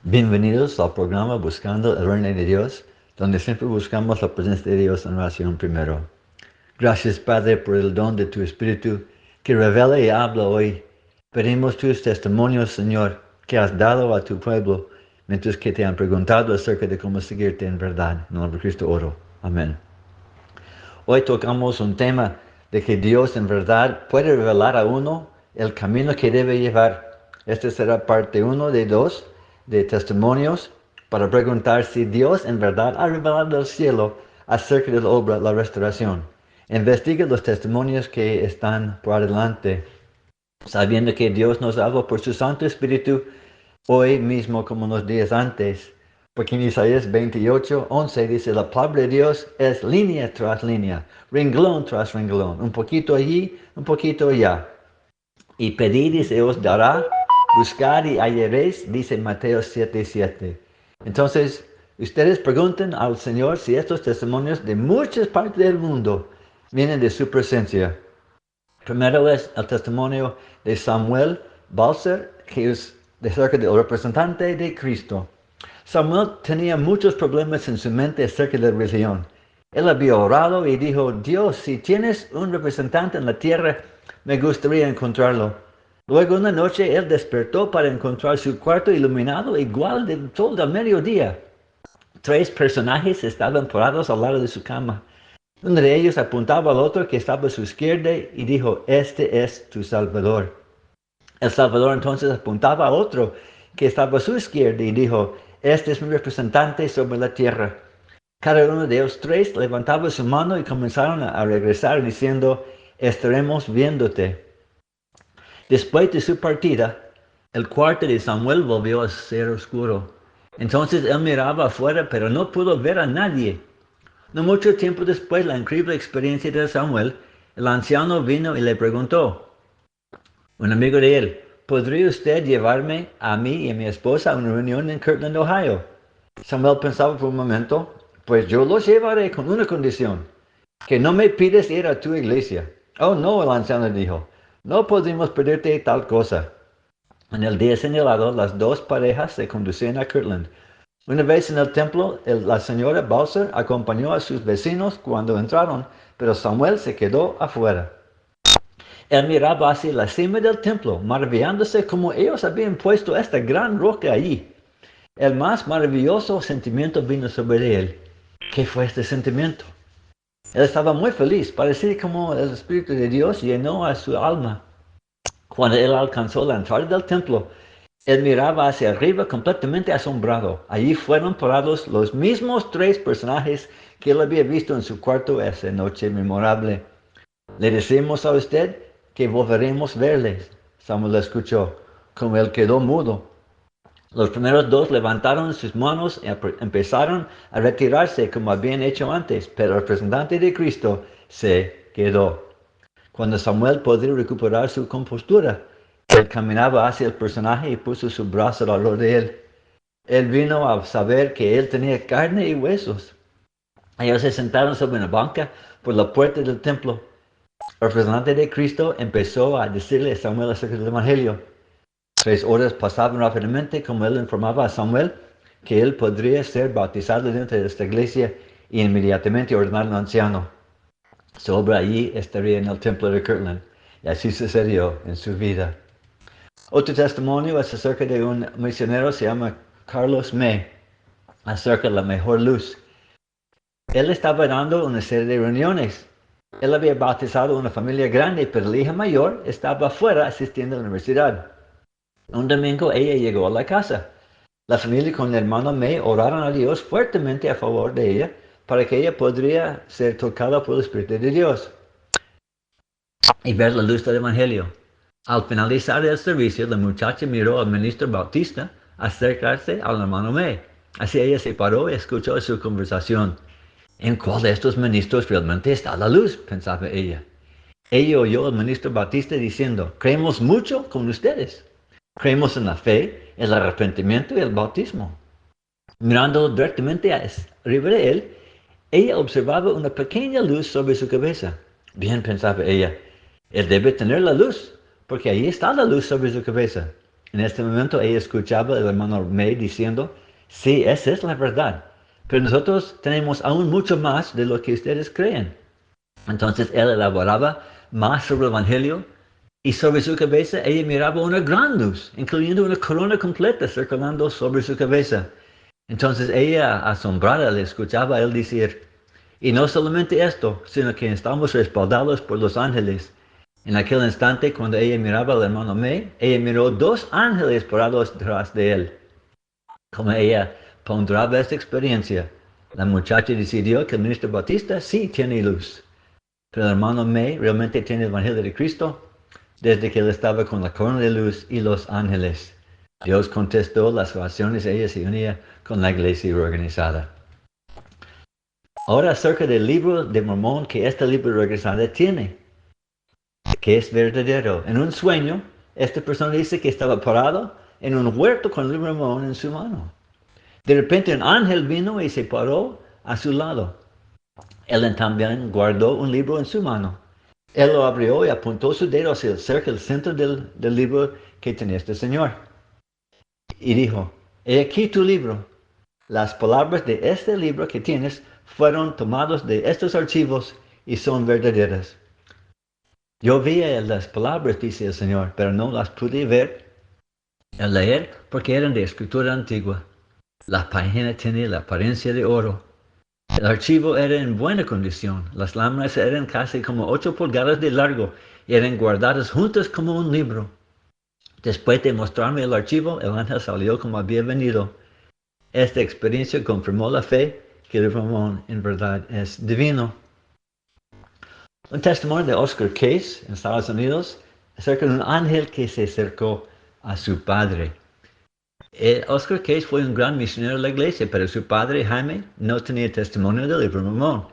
Bienvenidos al programa Buscando el Reino de Dios, donde siempre buscamos la presencia de Dios en oración primero. Gracias, Padre, por el don de tu Espíritu que revela y habla hoy. Pedimos tus testimonios, Señor, que has dado a tu pueblo, mientras que te han preguntado acerca de cómo seguirte en verdad. En el nombre de Cristo oro. Amén. Hoy tocamos un tema de que Dios en verdad puede revelar a uno el camino que debe llevar. Esta será parte 1 de 2 de testimonios para preguntar si Dios en verdad ha revelado el cielo acerca de la obra, la restauración. Investiga los testimonios que están por adelante, sabiendo que Dios nos habla por su Santo Espíritu hoy mismo como unos días antes. Porque en Isaías 28:11 dice, la palabra de Dios es línea tras línea, renglón tras renglón, un poquito allí, un poquito allá. Y pedid y se os dará, buscad y hallaréis, dice Mateo 7:7. Entonces, ustedes pregunten al Señor si estos testimonios de muchas partes del mundo vienen de su presencia. Primero es el testimonio de Samuel Balser, que es de cerca del representante de Cristo. Samuel tenía muchos problemas en su mente acerca de la religión. Él había orado y dijo, Dios, si tienes un representante en la tierra, me gustaría encontrarlo. Luego una noche él despertó para encontrar su cuarto iluminado igual de todo el mediodía. 3 personajes estaban parados al lado de su cama. Uno de ellos apuntaba al otro que estaba a su izquierda y dijo, este es tu Salvador. El Salvador entonces apuntaba a otro que estaba a su izquierda y dijo, este es mi representante sobre la tierra. Cada uno de ellos 3 levantaba su mano y comenzaron a regresar diciendo, estaremos viéndote. Después de su partida, el cuarto de Samuel volvió a ser oscuro. Entonces él miraba afuera, pero no pudo ver a nadie. No mucho tiempo después de la increíble experiencia de Samuel, el anciano vino y le preguntó, un amigo de él, ¿podría usted llevarme a mí y a mi esposa a una reunión en Kirtland, Ohio? Samuel pensaba por un momento, pues yo los llevaré con una condición, que no me pides ir a tu iglesia. Oh no, el anciano dijo, no podemos pedirte tal cosa. En el día señalado, las 2 parejas se conducían a Kirtland. Una vez en el templo, la señora Balser acompañó a sus vecinos cuando entraron, pero Samuel se quedó afuera. Él miraba hacia la cima del templo, maravillándose como ellos habían puesto esta gran roca allí. El más maravilloso sentimiento vino sobre él. ¿Qué fue este sentimiento? Él estaba muy feliz, parecía como el Espíritu de Dios llenó a su alma. Cuando él alcanzó la entrada del templo, él miraba hacia arriba completamente asombrado. Allí fueron parados los mismos 3 personajes que él había visto en su cuarto esa noche memorable. Le decimos a usted que volveremos a verles. Samuel escuchó, como él quedó mudo. Los primeros 2 levantaron sus manos y empezaron a retirarse como habían hecho antes, pero el representante de Cristo se quedó. Cuando Samuel pudo recuperar su compostura, él caminaba hacia el personaje y puso su brazo alrededor de él. Él vino a saber que él tenía carne y huesos. Ellos se sentaron sobre una banca por la puerta del templo. El representante de Cristo empezó a decirle a Samuel acerca del Evangelio. 3 horas pasaban rápidamente como él informaba a Samuel que él podría ser bautizado dentro de esta iglesia y inmediatamente ordenar al anciano. Su obra allí estaría en el templo de Kirtland. Y así sucedió en su vida. Otro testimonio es acerca de un misionero, se llama Carlos May, acerca de la mejor luz. Él estaba dando una serie de reuniones. Él había bautizado una familia grande, pero la hija mayor estaba afuera asistiendo a la universidad. Un domingo ella llegó a la casa. La familia con el hermano May oraron a Dios fuertemente a favor de ella para que ella podría ser tocada por el Espíritu de Dios y ver la luz del Evangelio. Al finalizar el servicio, la muchacha miró al ministro Bautista acercarse al hermano May. Así ella se paró y escuchó su conversación. ¿En cuál de estos ministros realmente está la luz?, pensaba ella. Ella oyó al ministro Bautista diciendo, creemos mucho con ustedes. Creemos en la fe, el arrepentimiento y el bautismo. Mirando directamente arriba de él, ella observaba una pequeña luz sobre su cabeza. Bien, pensaba ella, él debe tener la luz, porque ahí está la luz sobre su cabeza. En este momento ella escuchaba al hermano May diciendo, sí, esa es la verdad, pero nosotros tenemos aún mucho más de lo que ustedes creen. Entonces él elaboraba más sobre el Evangelio y sobre su cabeza ella miraba una gran luz, incluyendo una corona completa circulando sobre su cabeza. Entonces ella, asombrada, le escuchaba a él decir, y no solamente esto, sino que estamos respaldados por los ángeles. En aquel instante, cuando ella miraba al hermano May, ella miró 2 ángeles parados detrás de él. Como ella ponderaba esta experiencia, la muchacha decidió que el ministro Bautista sí tiene luz. Pero el hermano May realmente tiene el Evangelio de Cristo desde que él estaba con la corona de luz y los ángeles. Dios contestó las oraciones, ella se unía con la iglesia organizada. Ahora acerca del libro de Mormón que este libro organizado tiene, que es verdadero. En un sueño, esta persona dice que estaba parado en un huerto con el libro de Mormón en su mano. De repente un ángel vino y se paró a su lado. Él también guardó un libro en su mano. Él lo abrió y apuntó su dedo hacia cerca del centro del libro que tenía este señor. Y dijo, he aquí tu libro. Las palabras de este libro que tienes fueron tomadas de estos archivos y son verdaderas. Yo vi las palabras, dice el Señor, pero no las pude ver y leer porque eran de escritura antigua. La página tenía la apariencia de oro. El archivo era en buena condición. Las láminas eran casi como 8 pulgadas de largo y eran guardadas juntas como un libro. Después de mostrarme el archivo, el ángel salió como había venido. Esta experiencia confirmó la fe que el Mormón en verdad es divino. Un testimonio de Oscar Case en Estados Unidos acerca de un ángel que se acercó a su padre. Oscar Case fue un gran misionero de la iglesia, pero su padre Jaime no tenía testimonio del libro Mormón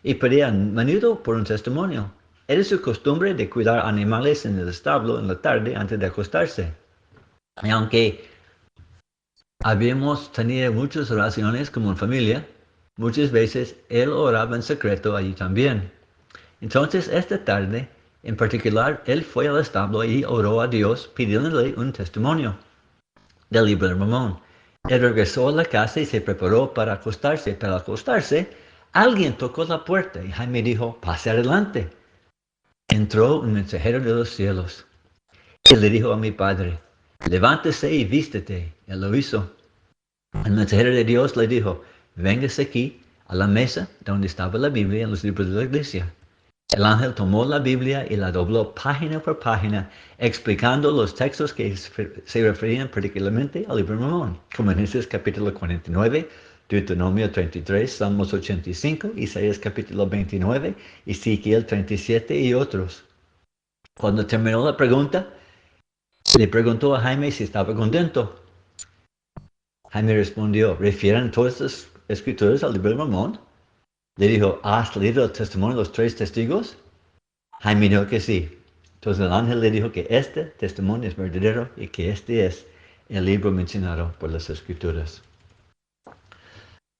y pedía a menudo por un testimonio. Era su costumbre de cuidar animales en el establo en la tarde antes de acostarse. Y aunque habíamos tenido muchas oraciones como familia, muchas veces él oraba en secreto allí también. Entonces, esta tarde, en particular, él fue al establo y oró a Dios pidiéndole un testimonio del libro de Mormón. Él regresó a la casa y se preparó para acostarse. Pero al acostarse, alguien tocó la puerta y Jaime dijo, pase adelante. Entró un mensajero de los cielos. Él le dijo a mi padre, levántese y vístete. Él lo hizo. El mensajero de Dios le dijo, véngase aquí a la mesa donde estaba la Biblia en los libros de la iglesia. El ángel tomó la Biblia y la dobló página por página, explicando los textos que se referían particularmente al libro de Mormón, como Génesis capítulo 49, Deuteronomio 33, Salmos 85, Isaías capítulo 29, Ezequiel 37 y otros. Cuando terminó la pregunta, le preguntó a Jaime si estaba contento. Jaime respondió, ¿refieren todas las escrituras al libro de Mormón? Le dijo, ¿has leído el testimonio de los 3 testigos? Jaime dijo que sí. Entonces el ángel le dijo que este testimonio es verdadero y que este es el libro mencionado por las escrituras.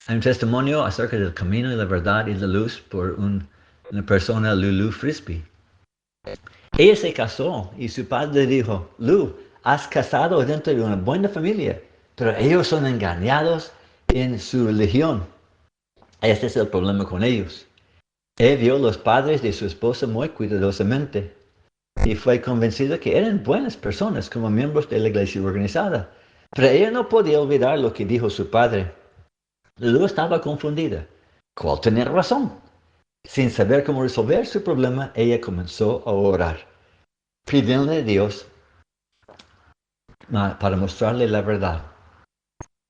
Hay un testimonio acerca del camino y la verdad y la luz por una persona, Lulu Frisbee. Ella se casó y su padre le dijo, Lu, has casado dentro de una buena familia, pero ellos son engañados en su religión. Este es el problema con ellos. Él vio los padres de su esposa muy cuidadosamente y fue convencido que eran buenas personas como miembros de la iglesia organizada. Pero ella no podía olvidar lo que dijo su padre. Lulu estaba confundida. ¿Cuál tenía razón? Sin saber cómo resolver su problema, ella comenzó a orar, pidiéndole a Dios para mostrarle la verdad.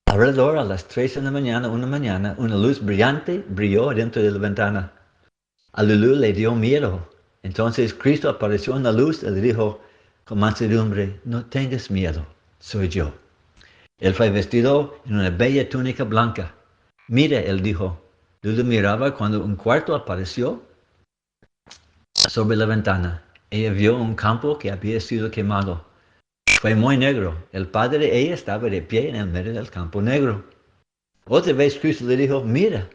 Alrededor a las 3 de la mañana, una luz brillante brilló dentro de la ventana. A Lulu le dio miedo. Entonces Cristo apareció en la luz y le dijo con mansedumbre, no tengas miedo, soy yo. Él fue vestido en una bella túnica blanca. Mire, él dijo. Lulu miraba cuando un cuarto apareció sobre la ventana. Ella vio un campo que había sido quemado. Fue muy negro. El padre de ella estaba de pie en el medio del campo negro. Otra vez Cristo le dijo, mira.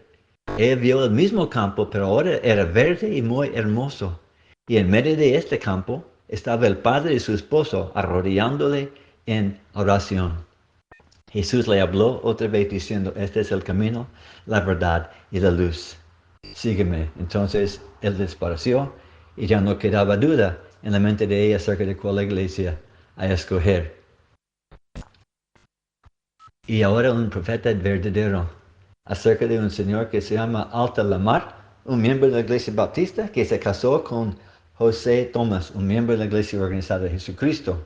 Ella vio el mismo campo, pero ahora era verde y muy hermoso. Y en medio de este campo estaba el padre y su esposo arrodillándole en oración. Jesús le habló otra vez diciendo, este es el camino, la verdad y la luz. Sígueme. Entonces él desapareció y ya no quedaba duda en la mente de ella acerca de cuál iglesia a escoger. Y ahora un profeta verdadero acerca de un señor que se llama Alta Lamar, un miembro de la iglesia bautista que se casó con José Thomas, un miembro de la iglesia organizada de Jesucristo.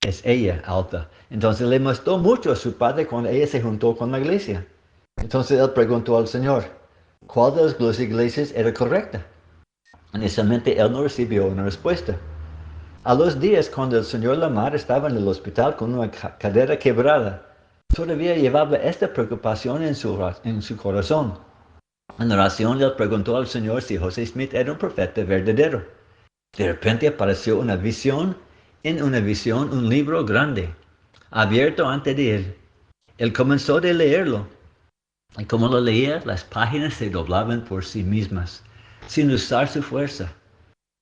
Es ella, Alta. Entonces le mostró mucho a su padre cuando ella se juntó con la iglesia. Entonces él preguntó al Señor, ¿cuál de las dos iglesias era correcta? Honestamente, él no recibió una respuesta. A los días, cuando el señor Lamar estaba en el hospital con una cadera quebrada, todavía llevaba esta preocupación en su corazón. En oración, él preguntó al Señor si José Smith era un profeta verdadero. De repente apareció una visión, un libro grande, abierto ante de él. Él comenzó a leerlo. Y como lo leía, las páginas se doblaban por sí mismas, sin usar su fuerza.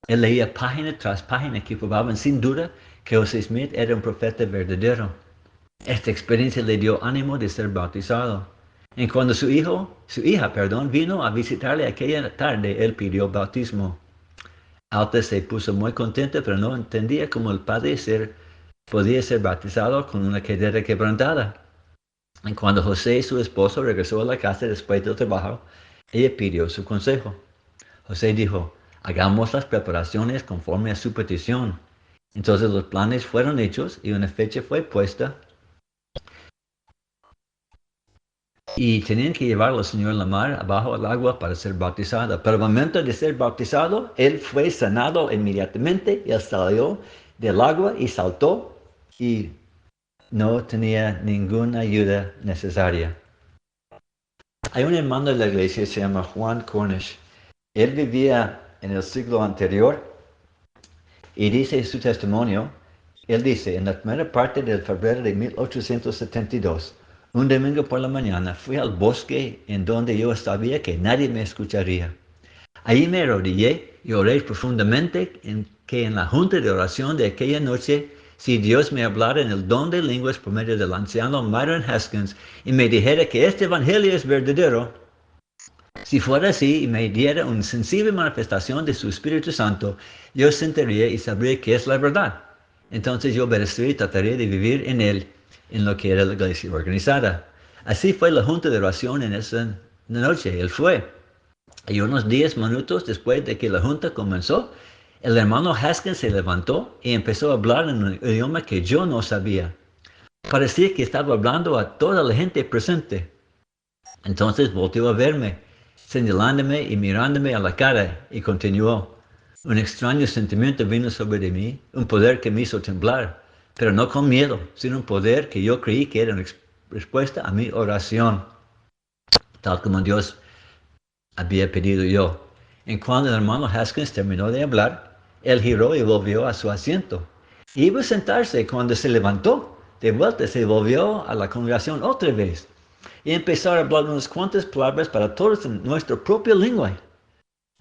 Él leía página tras página que probaban sin duda que José Smith era un profeta verdadero. Esta experiencia le dio ánimo de ser bautizado. Y cuando su hija, vino a visitarle aquella tarde, él pidió bautismo. Alta se puso muy contenta, pero no entendía cómo el padre podía ser bautizado con una cadera quebrantada. Y cuando José, su esposo, regresó a la casa después del trabajo, ella pidió su consejo. José dijo, hagamos las preparaciones conforme a su petición. Entonces los planes fueron hechos y una fecha fue puesta. Y tenían que llevarlo al señor Lamar abajo al agua para ser bautizado. Pero al momento de ser bautizado, él fue sanado inmediatamente. Él salió del agua y saltó y no tenía ninguna ayuda necesaria. Hay un hermano de la iglesia que se llama Juan Cornish. Él vivía en el siglo anterior y dice su testimonio, él dice, en la primera parte de febrero de 1872, un domingo por la mañana fui al bosque en donde yo sabía que nadie me escucharía. Allí me arrodillé y oré profundamente que en la junta de oración de aquella noche, si Dios me hablara en el don de lenguas por medio del anciano Myron Haskins y me dijera que este evangelio es verdadero, si fuera así y me diera una sensible manifestación de su Espíritu Santo, yo sentiría y sabría que es la verdad. Entonces yo obedecería y trataría de vivir en él, en lo que era la iglesia organizada. Así fue la junta de oración en esa noche. Él fue. Y unos 10 minutos después de que la junta comenzó, el hermano Haskins se levantó y empezó a hablar en un idioma que yo no sabía. Parecía que estaba hablando a toda la gente presente. Entonces volteó a verme, señalándome y mirándome a la cara, y continuó. Un extraño sentimiento vino sobre mí, un poder que me hizo temblar, pero no con miedo, sino un poder que yo creí que era una respuesta a mi oración, tal como Dios había pedido yo. En cuando el hermano Haskins terminó de hablar, él giró y volvió a su asiento. Iba a sentarse cuando se levantó. De vuelta se volvió a la congregación otra vez y empezó a hablar unas cuantas palabras para todos en nuestra propia lengua.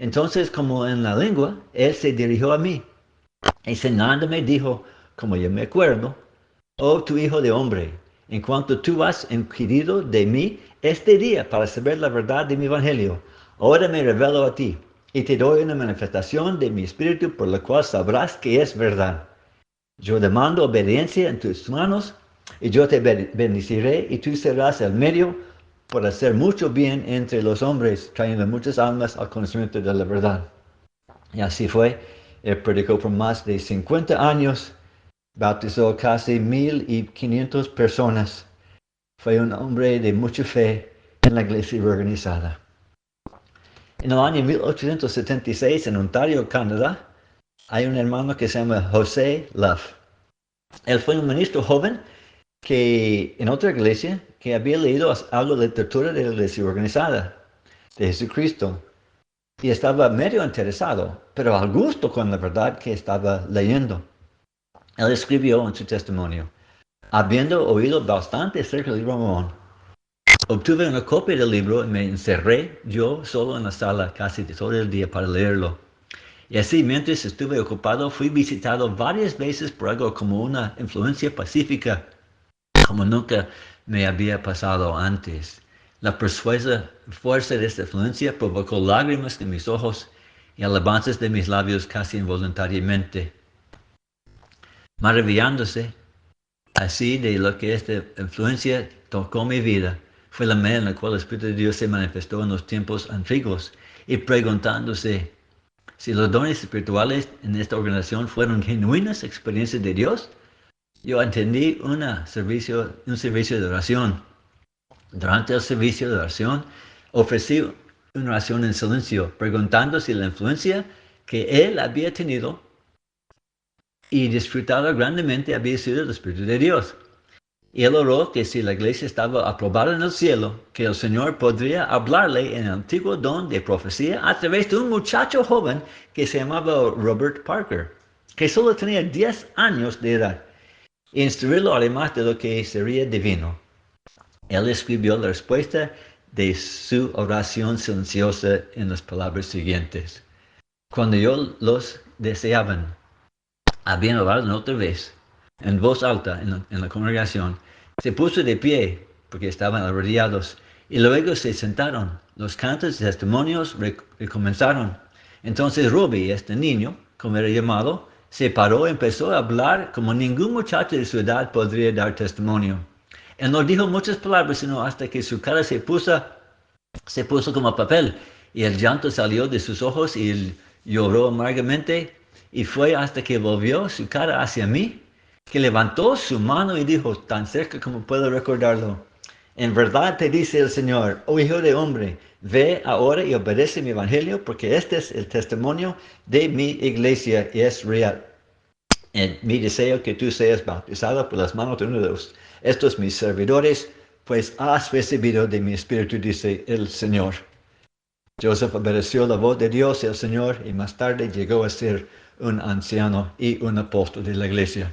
Entonces, como en la lengua, él se dirigió a mí y señalándome dijo, como yo me acuerdo, oh tu hijo de hombre, en cuanto tú has inquirido de mí este día para saber la verdad de mi evangelio, ahora me revelo a ti y te doy una manifestación de mi espíritu por la cual sabrás que es verdad. Yo demando obediencia en tus manos y yo te bendeciré y tú serás el medio por hacer mucho bien entre los hombres, trayendo muchas almas al conocimiento de la verdad. Y así fue. Él predicó por más de 50 años, bautizó casi 1,500 personas. Fue un hombre de mucha fe en la iglesia organizada. En el año 1876, en Ontario, Canadá, hay un hermano que se llama José Luff. Él fue un ministro joven que en otra iglesia que había leído algo de literatura de la iglesia organizada de Jesucristo y estaba medio interesado, pero al gusto con la verdad que estaba leyendo. Él escribió en su testimonio, habiendo oído bastante acerca del libro de Mormón, obtuve una copia del libro y me encerré yo solo en la sala casi todo el día para leerlo. Y así, mientras estuve ocupado, fui visitado varias veces por algo como una influencia pacífica, como nunca me había pasado antes. La persuasiva fuerza de esta influencia provocó lágrimas en mis ojos y alabanzas de mis labios casi involuntariamente. Maravillándose así de lo que esta influencia tocó mi vida, fue la manera en la cual el Espíritu de Dios se manifestó en los tiempos antiguos y preguntándose si los dones espirituales en esta organización fueron genuinas experiencias de Dios. Yo entendí un servicio de oración. Durante el servicio de oración, ofrecí una oración en silencio, preguntando si la influencia que él había tenido y disfrutado grandemente había sido el Espíritu de Dios. Y él oró que si la iglesia estaba aprobada en el cielo, que el Señor podría hablarle en el antiguo don de profecía a través de un muchacho joven que se llamaba Robert Parker, que solo tenía 10 años de edad, e instruirlo además de lo que sería divino. Él escribió la respuesta de su oración silenciosa en las palabras siguientes. Cuando yo los deseaban, habían orado otra vez, en voz alta en la congregación, se puso de pie, porque estaban arrodillados, y luego se sentaron. Los cantos y testimonios recomenzaron. Entonces Robbie, este niño, como era llamado, se paró y empezó a hablar como ningún muchacho de su edad podría dar testimonio. Él no dijo muchas palabras, sino hasta que su cara se puso como papel, y el llanto salió de sus ojos y él lloró amargamente, y fue hasta que volvió su cara hacia mí, que levantó su mano y dijo, tan cerca como puedo recordarlo: en verdad te dice el Señor, oh hijo de hombre, ve ahora y obedece mi evangelio, porque este es el testimonio de mi iglesia y es real. En mi deseo que tú seas bautizado por las manos de uno de estos mis servidores, pues has recibido de mi espíritu, dice el Señor. Joseph obedeció la voz de Dios, el Señor, y más tarde llegó a ser un anciano y un apóstol de la iglesia.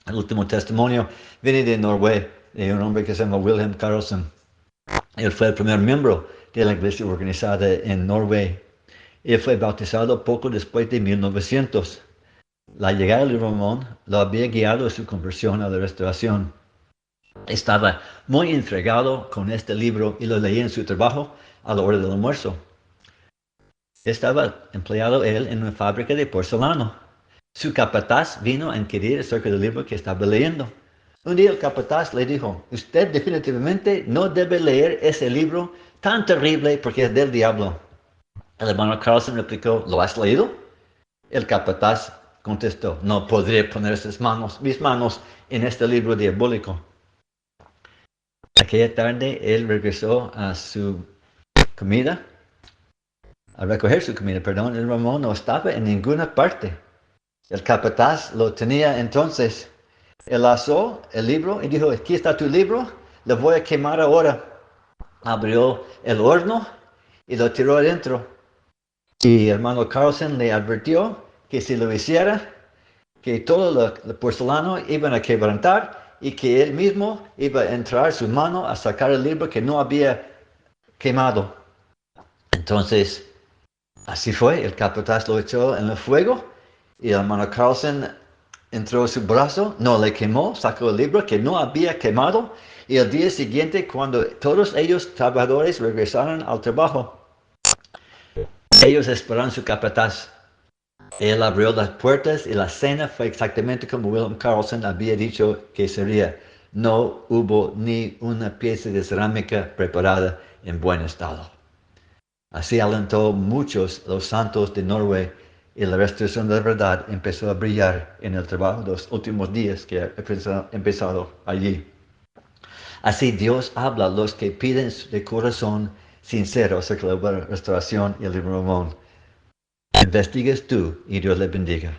El último testimonio viene de Noruega, de un hombre que se llama Wilhelm Carlson. Él fue el primer miembro de la iglesia organizada en Noruega. Él fue bautizado poco después de 1900. La llegada del Mormón lo había guiado a su conversión a la restauración. Estaba muy entregado con este libro y lo leía en su trabajo a la hora del almuerzo. Estaba empleado él en una fábrica de porcelana. Su capataz vino a inquirir acerca del libro que estaba leyendo. Un día el capataz le dijo, usted definitivamente no debe leer ese libro tan terrible porque es del diablo. El hermano Carlson replicó, ¿lo has leído? El capataz contestó, no podré poner mis manos en este libro diabólico. Aquella tarde él regresó a recoger su comida, perdón. El Mormón no estaba en ninguna parte. El capataz lo tenía entonces. Él alzó el libro y dijo, aquí está tu libro, lo voy a quemar ahora. Abrió el horno y lo tiró adentro. Y el hermano Carlson le advirtió que si lo hiciera, que todo el porcelano iban a quebrantar y que él mismo iba a entrar su mano a sacar el libro que no había quemado. Entonces, así fue, el capataz lo echó en el fuego y el hermano Carlson entró su brazo, no le quemó, sacó el libro que no había quemado, y el día siguiente, cuando todos ellos trabajadores regresaron al trabajo, ellos esperaron su capataz. Él abrió las puertas y la cena fue exactamente como Wilhelm Carlson había dicho que sería. No hubo ni una pieza de cerámica preparada en buen estado. Así alentó muchos los santos de Noruega, y la restauración de la verdad empezó a brillar en el trabajo de los últimos días que ha empezado allí. Así Dios habla a los que piden de corazón sincero acerca de la restauración y el libro de Mormón. Investigues tú y Dios le bendiga.